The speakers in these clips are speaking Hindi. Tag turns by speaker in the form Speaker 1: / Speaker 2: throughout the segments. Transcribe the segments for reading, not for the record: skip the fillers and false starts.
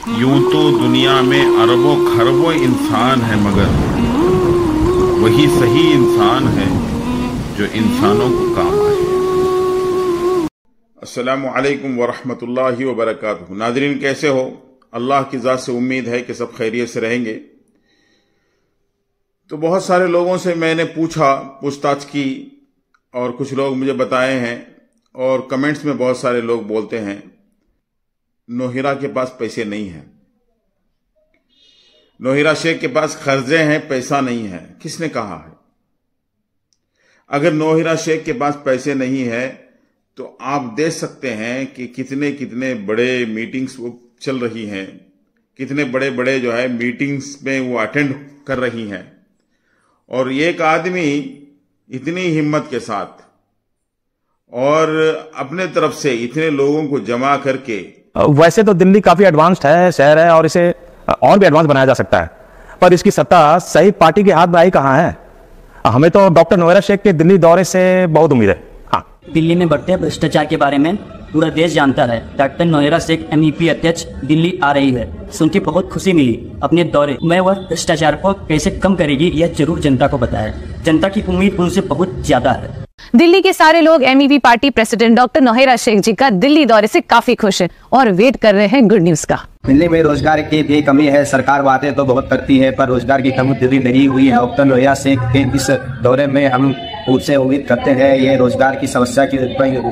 Speaker 1: यूं तो दुनिया में अरबों खरबों इंसान है, मगर वही सही इंसान है जो इंसानों को काम आए। अस्सलामु अलैकुम वरहमतुल्लाहि वबरकातुहू। नाज़रीन, कैसे हो? अल्लाह की ज़ात से उम्मीद है कि सब खैरियत से रहेंगे। तो बहुत सारे लोगों से मैंने पूछताछ की और कुछ लोग मुझे बताए हैं, और कमेंट्स में बहुत सारे लोग बोलते हैं नौहिरा के पास पैसे नहीं हैं, नौहिरा शेख के पास कर्जे हैं, पैसा नहीं है। किसने कहा है? अगर नौहिरा शेख के पास पैसे नहीं है तो आप देख सकते हैं कि कितने कितने बड़े मीटिंग्स वो चल रही हैं, कितने बड़े बड़े जो है मीटिंग्स में वो अटेंड कर रही हैं, और एक आदमी इतनी हिम्मत के साथ और अपने तरफ से इतने लोगों को जमा करके।
Speaker 2: वैसे तो दिल्ली काफी एडवांस्ड है, शहर है, और इसे और भी एडवांस बनाया जा सकता है, पर इसकी सत्ता सही पार्टी के हाथ में आई कहां है? हमें तो डॉक्टर नौहिरा शेख के दिल्ली दौरे से बहुत उम्मीद है। हाँ,
Speaker 3: दिल्ली में बढ़ते भ्रष्टाचार के बारे में पूरा देश जानता है। डॉक्टर नौहिरा शेख MEP अध्यक्ष दिल्ली आ रही है, सुन के बहुत खुशी मिली। अपने दौरे में वह भ्रष्टाचार को कैसे कम करेगी यह जरूर जनता को बताए। जनता की उम्मीद उनसे बहुत ज्यादा है।
Speaker 4: दिल्ली के सारे लोग MEP party president doctor Nowhera Shaikh ji का दिल्ली दौरे से काफी खुश हैं और वेट कर रहे हैं गुड न्यूज का।
Speaker 5: दिल्ली में रोजगार की भी कमी है। सरकार बातें तो बहुत करती है पर रोजगार की कमी दिल्ली नहीं हुई है। डॉक्टर नौहिरा शेख के इस दौरे में हम उससे उम्मीद करते हैं ये रोजगार की समस्या की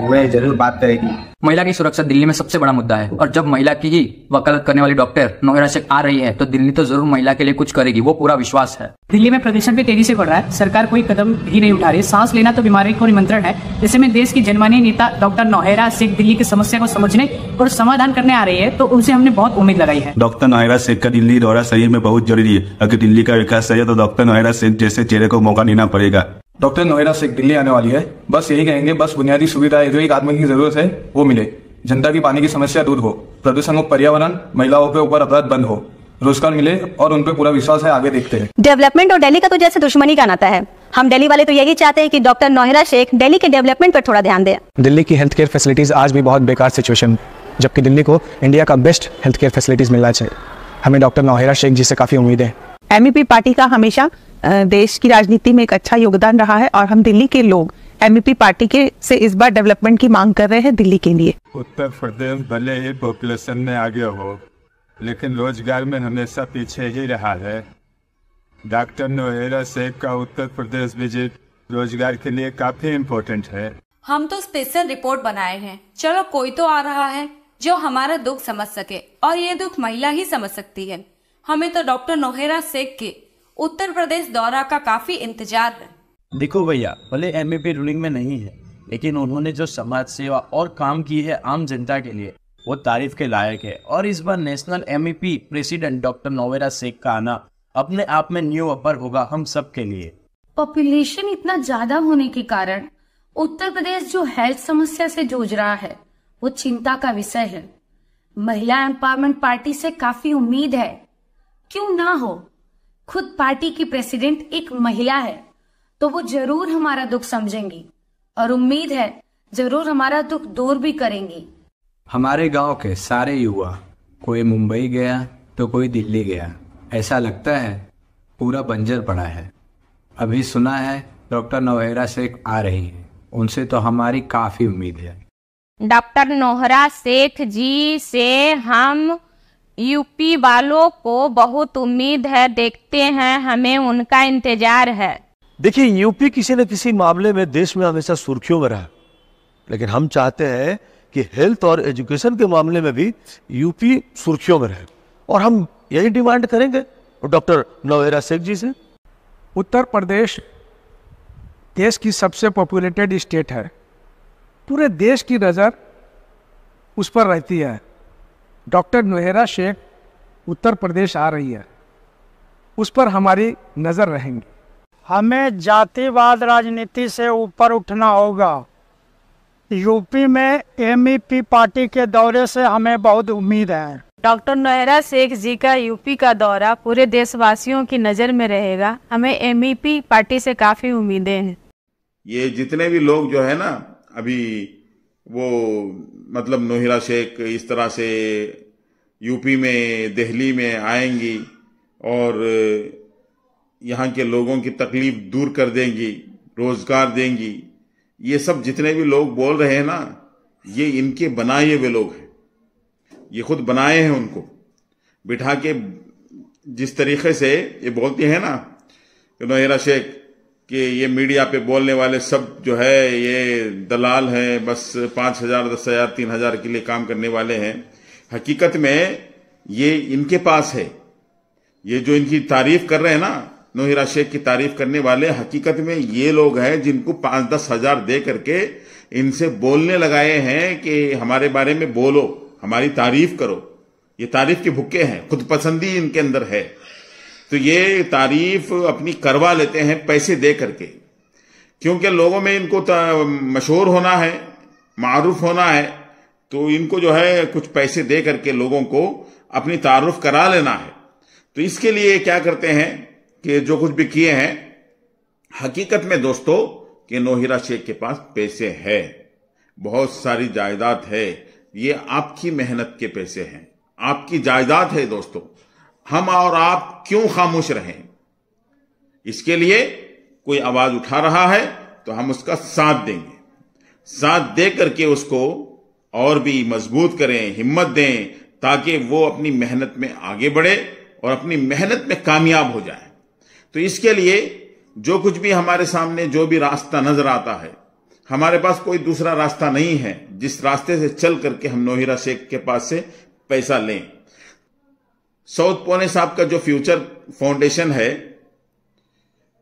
Speaker 5: में जरूर बात करेगी।
Speaker 6: महिला की सुरक्षा दिल्ली में सबसे बड़ा मुद्दा है, और जब महिला की ही वकालत करने वाली डॉक्टर नौहिरा शेख आ रही है तो दिल्ली तो जरूर महिला के लिए कुछ करेगी, वो पूरा विश्वास है।
Speaker 7: दिल्ली में प्रदूषण भी तेजी से बढ़ रहा है, सरकार कोई कदम भी नहीं उठा रही। सांस लेना तो बीमारी को निमंत्रण है। जैसे में देश की जनमाननीय नेता डॉक्टर नौहिरा शेख दिल्ली की समस्या को समझने और समाधान करने आ रही है, तो उनसे हमने बहुत उम्मीद लगाई है।
Speaker 8: डॉक्टर नौहिरा शेख का दिल्ली दौरा सही में बहुत जरूरी है। अगर दिल्ली का विकास चाहिए तो डॉक्टर नौहिरा शेख जैसे चेहरे को मौका देना पड़ेगा।
Speaker 9: डॉक्टर नौहिरा शेख दिल्ली आने वाली है, बस यही कहेंगे, बस बुनियादी सुविधाएं जो एक आदमी की जरूरत है वो मिले, जनता की पानी की समस्या दूर हो, प्रदूषण मुक्त पर्यावरण, महिलाओं के ऊपर अपराध बंद हो, रोजगार मिले, और उन पे पूरा विश्वास है। आगे देखते हैं।
Speaker 10: डेवलपमेंट और दिल्ली का तो जैसे दुश्मनी का नाता है। हम दिल्ली वाले तो यही चाहते हैं कि डॉक्टर नौहिरा शेख दिल्ली के डेवलपमेंट पर थोड़ा ध्यान दें।
Speaker 2: दिल्ली की हेल्थ केयर फैसिलिटीज आज भी बहुत बेकार सिचुएशन, जबकि दिल्ली को इंडिया का बेस्ट हेल्थ केयर फैसिलिटीज मिलना चाहिए। हमें डॉक्टर नौहिरा शेख जी से काफी उम्मीद है।
Speaker 11: MEP पार्टी का हमेशा देश की राजनीति में एक अच्छा योगदान रहा है, और हम दिल्ली के लोग MEP पार्टी के से इस बार डेवलपमेंट की मांग कर रहे हैं दिल्ली के लिए।
Speaker 12: उत्तर प्रदेश भले ही पॉपुलेशन में आगे हो, लेकिन रोजगार में हमेशा पीछे ही रहा है। डॉक्टर नौहिरा शेख का उत्तर प्रदेश विजिट रोजगार के लिए काफी इम्पोर्टेंट है।
Speaker 13: हम तो स्पेशल रिपोर्ट बनाए हैं, चलो कोई तो आ रहा है जो हमारा दुख समझ सके, और ये दुख महिला ही समझ सकती है। हमें तो डॉक्टर नौहिरा शेख के उत्तर प्रदेश दौरा का काफी इंतजार है।
Speaker 14: देखो भैया, भले MEP रूलिंग में नहीं है, लेकिन उन्होंने जो समाज सेवा और काम की है आम जनता के लिए, वो तारीफ के लायक है। और इस बार national MEP president doctor Nowhera Shaikh का आना अपने आप में न्यू अपर होगा हम सब के लिए।
Speaker 15: पॉपुलेशन इतना ज्यादा होने के कारण उत्तर प्रदेश जो हेल्थ समस्या से जूझ रहा है वो चिंता का विषय है। महिला एम्पावरमेंट पार्टी से काफी उम्मीद है, क्यों ना हो। खुद पार्टी की प्रेसिडेंट एक महिला है, तो वो जरूर हमारा दुख समझेंगी, और उम्मीद है जरूर हमारा दुख दूर भी करेंगी।
Speaker 5: हमारे गांव के सारे युवा, कोई मुंबई गया तो कोई दिल्ली गया, ऐसा लगता है पूरा बंजर पड़ा है। अभी सुना है डॉक्टर नौहिरा शेख आ रही है, उनसे तो हमारी काफी उम्मीद है।
Speaker 16: डॉक्टर नौहिरा शेख जी से हम UP वालों को बहुत उम्मीद है, देखते हैं, हमें उनका इंतजार है।
Speaker 17: देखिए, UP किसी न किसी मामले में देश में हमेशा सुर्खियों में रहा, लेकिन हम चाहते हैं कि हेल्थ और एजुकेशन के मामले में भी UP सुर्खियों में रहे, और हम यही डिमांड करेंगे डॉक्टर नौहिरा शेख जी से।
Speaker 18: उत्तर प्रदेश देश की सबसे पॉपुलेटेड स्टेट है, पूरे देश की नज़र उस पर रहती है। डॉक्टर नौहिरा शेख उत्तर प्रदेश आ रही है, उस पर हमारी नज़र रहेंगी।
Speaker 19: हमें जातिवाद राजनीति से ऊपर उठना होगा। UP में MEP पार्टी के दौरे से हमें बहुत उम्मीद है।
Speaker 4: डॉक्टर नौहिरा शेख जी का UP का दौरा पूरे देशवासियों की नज़र में रहेगा। हमें MEP पार्टी से काफ़ी उम्मीदें हैं।
Speaker 1: ये जितने भी लोग जो है ना, अभी वो मतलब नौहिरा शेख इस तरह से यूपी में, दिल्ली में आएंगी और यहाँ के लोगों की तकलीफ दूर कर देंगी, रोजगार देंगी। ये सब जितने भी लोग बोल रहे हैं ना, ये इनके बनाए हुए लोग हैं, ये खुद बनाए हैं उनको बिठा के। जिस तरीके से ये बोलती है ना नौहिरा शेख कि ये मीडिया पे बोलने वाले सब जो है ये दलाल हैं, बस 5,000, 10,000, 3,000 के लिए काम करने वाले हैं। हकीकत में ये इनके पास है। ये जो इनकी तारीफ कर रहे हैं ना, नौहिरा शेख की तारीफ करने वाले, हकीकत में ये लोग हैं जिनको 5-10 हजार दे करके इनसे बोलने लगाए हैं कि हमारे बारे में बोलो, हमारी तारीफ करो। ये तारीफ के भुक्के हैं, खुद पसंदी इनके अंदर है। तो ये तारीफ अपनी करवा लेते हैं पैसे दे करके, क्योंकि लोगों में इनको मशहूर होना है, मारूफ होना है, तो इनको जो है कुछ पैसे दे करके लोगों को अपनी तारुफ करा लेना है। तो इसके लिए क्या करते हैं कि जो कुछ भी किए हैं, हकीकत में दोस्तों कि नौहिरा शेख के पास पैसे है, बहुत सारी जायदाद है। ये आपकी मेहनत के पैसे हैं, आपकी जायदाद है दोस्तों। हम और आप क्यों खामोश रहें? इसके लिए कोई आवाज उठा रहा है तो हम उसका साथ देंगे, साथ दे करके उसको और भी मजबूत करें, हिम्मत दें, ताकि वो अपनी मेहनत में आगे बढ़े और अपनी मेहनत में कामयाब हो जाए। तो इसके लिए जो कुछ भी हमारे सामने जो भी रास्ता नजर आता है, हमारे पास कोई दूसरा रास्ता नहीं है जिस रास्ते से चल करके हम नौहिरा शेख के पास से पैसा लें। सऊद पौने साहब का जो फ्यूचर फाउंडेशन है,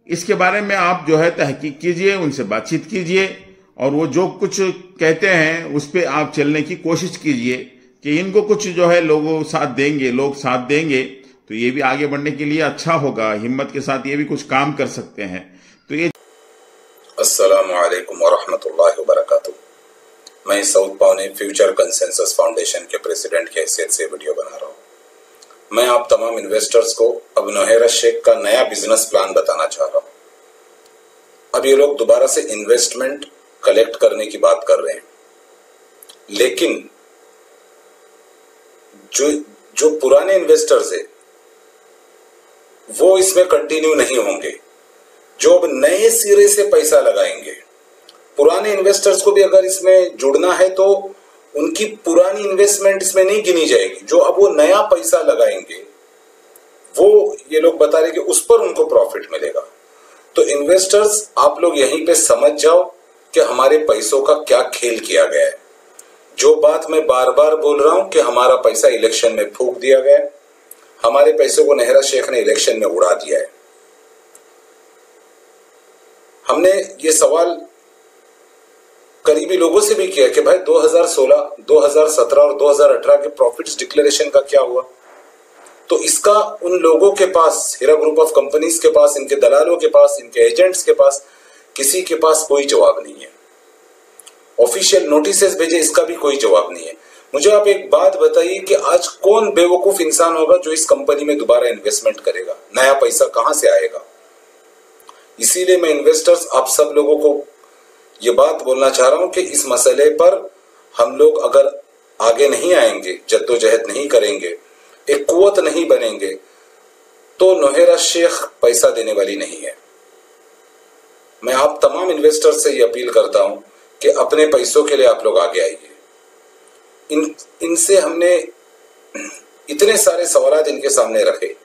Speaker 1: इसके बारे में आप जो है तहकीक कीजिए, उनसे बातचीत कीजिए और वो जो कुछ कहते हैं उस पर आप चलने की कोशिश कीजिए कि इनको कुछ जो है लोग साथ देंगे तो ये भी आगे बढ़ने के लिए अच्छा होगा। हिम्मत के साथ ये भी कुछ काम कर सकते हैं। तो ये
Speaker 20: अस्सलामु अलैकुम वरहमतुल्लाहि वबरकातुहू। मैं सऊद पौने फ्यूचर कंसेंसस फाउंडेशन के प्रेसिडेंट की हैसियत से वीडियो बना रहा हूँ। मैं आप तमाम इन्वेस्टर्स को अब नौहिरा शेख का नया बिजनेस प्लान बताना चाह रहा हूँ। अब ये लोग दोबारा से इन्वेस्टमेंट कलेक्ट करने की बात कर रहे हैं, लेकिन जो पुराने इन्वेस्टर्स है वो इसमें कंटिन्यू नहीं होंगे। जो अब नए सिरे से पैसा लगाएंगे, पुराने इन्वेस्टर्स को भी अगर इसमें जुड़ना है तो उनकी पुरानी इन्वेस्टमेंट इसमें नहीं गिनी जाएगी। जो अब वो नया पैसा लगाएंगे वो ये लोग बता रहे कि उस पर उनको प्रॉफिट मिलेगा। तो इन्वेस्टर्स आप लोग यहीं पे समझ जाओ कि हमारे पैसों का क्या खेल किया गया है। जो बात मैं बार बार बोल रहा हूं कि हमारा पैसा इलेक्शन में फूंक दिया गया है, हमारे पैसों को नौहिरा शेख ने इलेक्शन में उड़ा दिया है। हमने ये सवाल करीबी लोगों से भी किया कि भाई 2016, 2017 और 2018 के प्रॉफिट्स डिक्लेरेशन का क्या हुआ? तो इसका उन लोगों के पास, हीरा ग्रुप ऑफ कंपनीज के पास, इनके दलालों के पास, इनके एजेंट्स के पास, किसी के पास कोई जवाब नहीं है। ऑफिशियल नोटिसेस भेजे, इसका भी कोई जवाब नहीं है। मुझे आप एक बात बताइए कि आज कौन बेवकूफ इंसान होगा जो इस कंपनी में दोबारा इन्वेस्टमेंट करेगा? नया पैसा कहां से आएगा? इसीलिए मैं इन्वेस्टर्स आप सब लोगों को ये बात बोलना चाह रहा हूं कि इस मसले पर हम लोग अगर आगे नहीं आएंगे, जद्दोजहद नहीं करेंगे, एक कुव्वत नहीं बनेंगे, तो नौहिरा शेख पैसा देने वाली नहीं है। मैं आप तमाम इन्वेस्टर्स से ये अपील करता हूं कि अपने पैसों के लिए आप लोग आगे आइए। इनसे हमने इतने सारे सवाल इनके सामने रखे,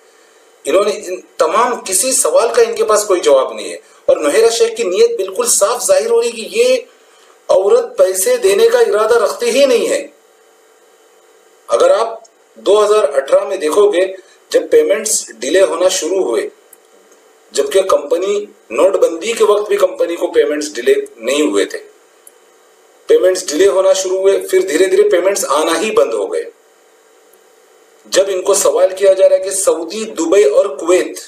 Speaker 20: इन्होंने तमाम किसी सवाल का इनके पास कोई जवाब नहीं है। और नौहिरा शेख की नीयत बिल्कुल साफ जाहिर हो रही कि ये औरत पैसे देने का इरादा रखते ही नहीं है। अगर आप 2018 में देखोगे, जब पेमेंट्स डिले होना शुरू हुए, जबकि कंपनी नोटबंदी के वक्त भी कंपनी को पेमेंट्स डिले नहीं हुए थे, पेमेंट्स डिले होना शुरू हुए, फिर धीरे धीरे पेमेंट्स आना ही बंद हो गए। जब इनको सवाल किया जा रहा है कि सऊदी, दुबई और कुवैत,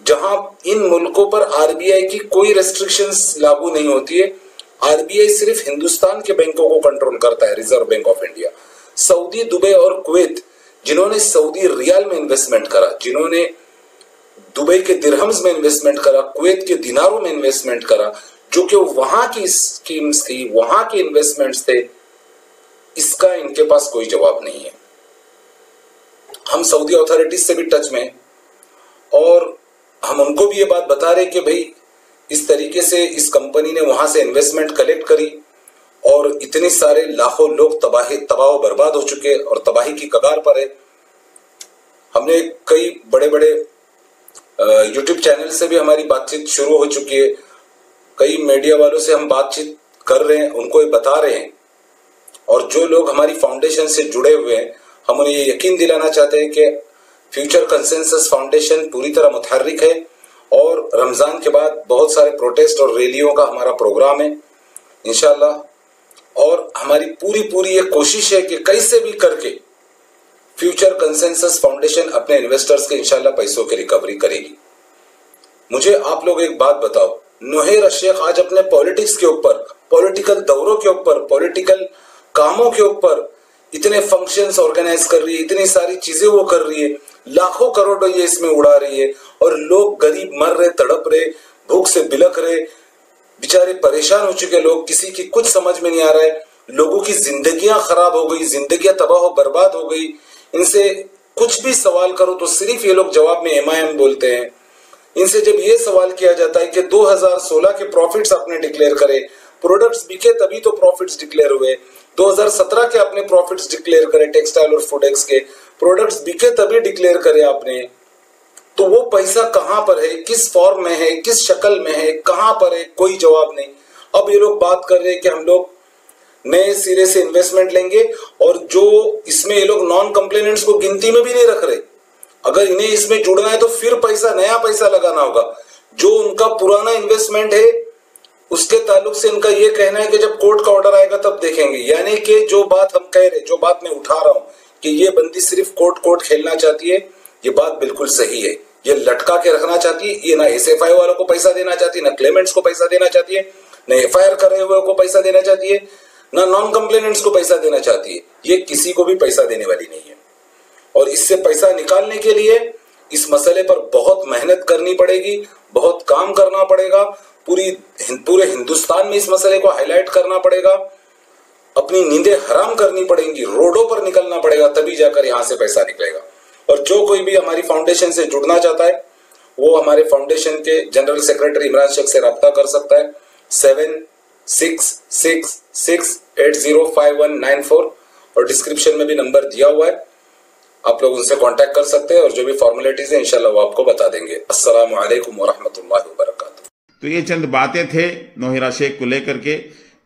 Speaker 20: जहां इन मुल्कों पर आरबीआई की कोई रेस्ट्रिक्शंस लागू नहीं होती है, आरबीआई सिर्फ हिंदुस्तान के बैंकों को कंट्रोल करता है, reserve bank of India. Saudi, Dubai और कुवैत, जिन्होंने सऊदी रियाल में इन्वेस्टमेंट करा, जिन्होंने दुबई के दिरहम्स में इन्वेस्टमेंट करा, कुवैत के दिनारों में इन्वेस्टमेंट करा, जो कि वहां की स्कीम्स थी, वहां के इन्वेस्टमेंट्स थे, इसका इनके पास कोई जवाब नहीं है। हम सऊदी अथॉरिटीज से भी टच में हैं और हम उनको भी ये बात बता रहे कि भाई इस तरीके से इस कंपनी ने वहां से इन्वेस्टमेंट कलेक्ट करी और इतने सारे लाखों लोग तबाह बर्बाद हो चुके और तबाही की कगार पर है। हमने कई बड़े बड़े यूट्यूब चैनल से भी हमारी बातचीत शुरू हो चुकी है, कई मीडिया वालों से हम बातचीत कर रहे हैं, उनको ये बता रहे हैं। और जो लोग हमारी फाउंडेशन से जुड़े हुए हैं, हम उन्हें ये यकीन दिलाना चाहते हैं कि फ्यूचर कंसेंसस फाउंडेशन पूरी तरह मुतहर्रिक है और रमजान के बाद बहुत सारे प्रोटेस्ट और रैलियों का हमारा प्रोग्राम है इंशाल्लाह। और हमारी पूरी ये कोशिश है कि कैसे भी करके फ्यूचर कंसेंसस फाउंडेशन अपने इन्वेस्टर्स के इंशाल्लाह पैसों की रिकवरी करेगी। मुझे आप लोग एक बात बताओ, नोहेरा शेख आज अपने पॉलिटिक्स के ऊपर, पॉलिटिकल दौरों के ऊपर, पॉलिटिकल कामों के ऊपर इतने फंक्शंस ऑर्गेनाइज कर रही है, इतनी सारी चीजें वो कर रही है, लाखों करोड़ों ये इसमें उड़ा रही है और लोग गरीब मर रहे, तड़प रहे, भूख से बिलख रहे, बेचारे परेशान हो चुके लोग, किसी की कुछ समझ में नहीं आ रहा है, लोगों की जिंदगियां खराब हो गई, जिंदगियां तबाह बर्बाद हो गई। इनसे कुछ भी सवाल करो तो सिर्फ ये लोग जवाब में एमआईएम बोलते हैं। इनसे जब ये सवाल किया जाता है कि 2016 के प्रॉफिट्स आपने डिक्लेयर करे, प्रोडक्ट्स बिके तभी तो प्रॉफिट्स डिक्लेयर हुए, 2017 के आपने प्रॉफिट्स डिक्लेयर करे, टेक्सटाइल और फूडेक्स के प्रोडक्ट्स बिके तभी डिक्लेयर करे आपने, तो वो पैसा कहां पर है, किस फॉर्म में है, किस शक्ल में है, कहां पर है, कोई जवाब नहीं। अब ये लोग बात कर रहे हैं कि हम लोग नए सिरे से इन्वेस्टमेंट लेंगे और जो इसमें ये लोग नॉन कंप्लेनेंट्स को गिनती में भी नहीं रख रहे। अगर इन्हें इसमें जुड़ना है तो फिर नया पैसा लगाना होगा। जो उनका पुराना इन्वेस्टमेंट है उसके ताल्लुक से इनका ये कहना है कि जब कोर्ट का ऑर्डर आएगा तब देखेंगे। यानी कि जो बात हम कह रहे, जो बात मैं उठा रहा हूं कि ये बंदी सिर्फ कोर्ट खेलना चाहती है, ये बात बिल्कुल सही है। ये लटका के रखना चाहती है, ये ना एसएफआई वालों को पैसा देना चाहती है, ना क्लेमेंट्स को पैसा देना चाहती है, ना एफआईआर कर रहे हुए को पैसा देना चाहती है, ना नॉन कंप्लेनेंट्स को पैसा देना चाहती है। ये किसी को भी पैसा देने वाली नहीं है। और इससे पैसा निकालने के लिए इस मसले पर बहुत मेहनत करनी पड़ेगी, बहुत काम करना पड़ेगा, पूरे हिंदुस्तान में इस मसले को हाईलाइट करना पड़ेगा, अपनी नींदें हराम करनी पड़ेंगी, रोडों पर निकलना पड़ेगा, तभी जाकर यहां से पैसा निकलेगा। और जो कोई भी हमारी फाउंडेशन से जुड़ना चाहता है वो हमारे फाउंडेशन के जनरल सेक्रेटरी इमरान शेख से रब्ता कर सकता है 7666805194 और डिस्क्रिप्शन में भी नंबर दिया हुआ है, आप लोग उनसे कांटेक्ट कर सकते हैं और जो भी फॉर्मेलिटीज है इंशाल्लाह वो आपको बता देंगे। अस्सलामु अलैकुम व रहमतुल्लाहि व बरकातुहू।
Speaker 1: तो ये चंद बातें थे नोहेरा शेख को लेकर के।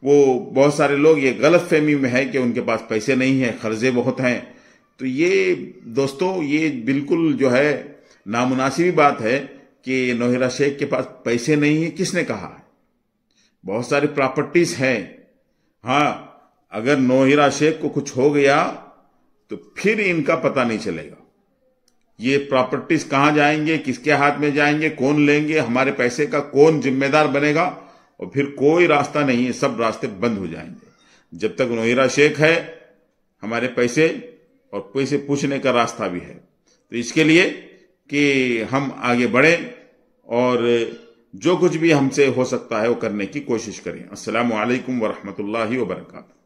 Speaker 1: वो बहुत सारे लोग ये गलत फहमी में है कि उनके पास पैसे नहीं है, कर्जे बहुत हैं। तो ये दोस्तों ये बिल्कुल जो है नामुनासिबी बात है कि नोहेरा शेख के पास पैसे नहीं है। किसने कहा है? बहुत सारी प्रॉपर्टीज हैं। हाँ, अगर नोहेरा शेख को कुछ हो गया तो फिर इनका पता नहीं चलेगा। ये प्रॉपर्टीज कहां जाएंगे, किसके हाथ में जाएंगे, कौन लेंगे, हमारे पैसे का कौन जिम्मेदार बनेगा, और फिर कोई रास्ता नहीं है, सब रास्ते बंद हो जाएंगे। जब तक नोहेरा शेख है हमारे पैसे और पैसे पूछने का रास्ता भी है। तो इसके लिए कि हम आगे बढ़ें और जो कुछ भी हमसे हो सकता है वो करने की कोशिश करें। अस्सलामु अलैकुम व रहमतुल्लाहि व बरकातुहू।